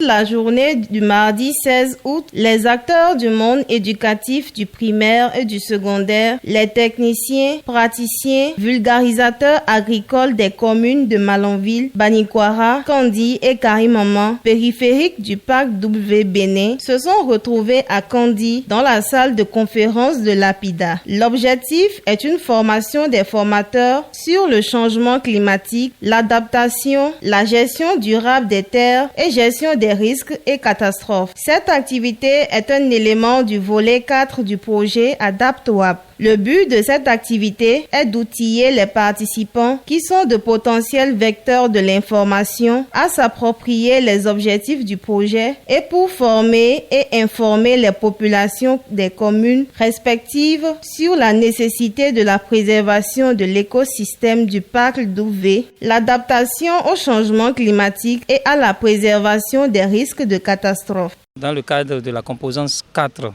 la journée du mardi 16 août, les acteurs du monde éducatif du primaire et du secondaire, les techniciens, praticiens, vulgarisateurs agricoles des communes de Malanville, Banikwara, Kandi et Karimaman, périphériques du parc W Bénin, se sont retrouvés à Kandi dans la salle de conférence de l'APIDA. L'objectif est une formation des formateurs sur le changement climatique, l'adaptation, la gestion durable des terres et gestion des risques et catastrophes. Cette activité est un élément du volet 4 du projet AdaptWAP. Le but de cette activité est d'outiller les participants qui sont de potentiels vecteurs de l'information à s'approprier les objectifs du projet et pour former et informer les populations des communes respectives sur la nécessité de la préservation de l'écosystème du parc d'Ouvé, l'adaptation au changement climatique et à la préservation des risques de catastrophes. Dans le cadre de la composante 4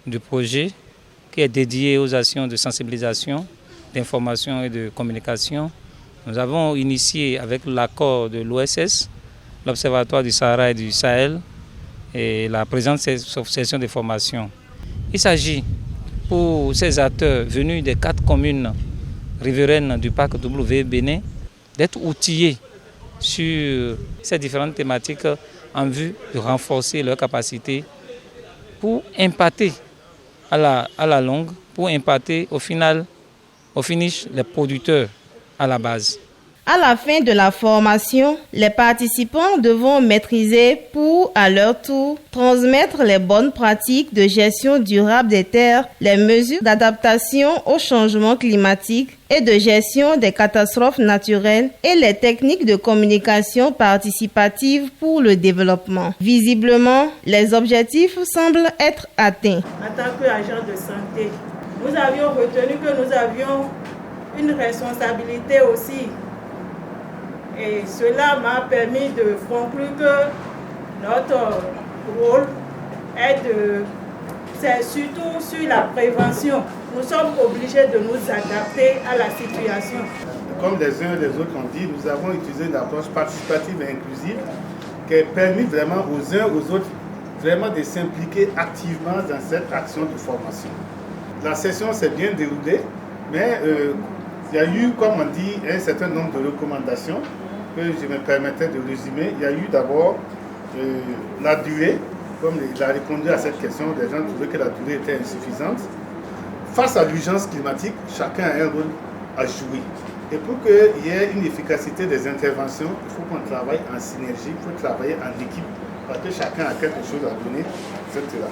du projet, qui est dédié aux actions de sensibilisation, d'information et de communication, nous avons initié avec l'accord de l'OSS, l'Observatoire du Sahara et du Sahel et la présente session de formation. Il s'agit pour ces acteurs venus des 4 communes riveraines du parc W Bénin d'être outillés sur ces différentes thématiques en vue de renforcer leurs capacités pour impacter à la longue, pour impacter au finish les producteurs à la base. À la fin de la formation, les participants devront maîtriser pour, à leur tour, transmettre les bonnes pratiques de gestion durable des terres, les mesures d'adaptation au changement climatique et de gestion des catastrophes naturelles et les techniques de communication participative pour le développement. Visiblement, les objectifs semblent être atteints. En tant qu'agent de santé, nous avions retenu que nous avions une responsabilité aussi. Et cela m'a permis de conclure que notre rôle c'est surtout sur la prévention. Nous sommes obligés de nous adapter à la situation. Comme les uns et les autres ont dit, nous avons utilisé une approche participative et inclusive qui a permis vraiment aux uns et aux autres vraiment de s'impliquer activement dans cette action de formation. La session s'est bien déroulée, mais il y a eu, comme on dit, un certain nombre de recommandations que je me permettais de résumer. Il y a eu d'abord la durée, comme il a répondu à cette question, les gens trouvaient que la durée était insuffisante. Face à l'urgence climatique, chacun a un rôle à jouer. Et pour qu'il y ait une efficacité des interventions, il faut qu'on travaille en synergie, il faut travailler en équipe, parce que chacun a quelque chose à donner, etc.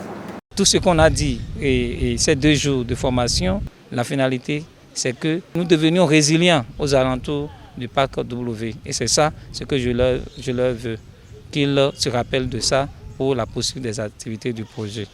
Tout ce qu'on a dit et ces 2 jours de formation, la finalité, c'est que nous devenions résilients aux alentours du parc W. Et c'est ça ce que je leur veux, qu'ils se rappellent de ça pour la poursuite des activités du projet.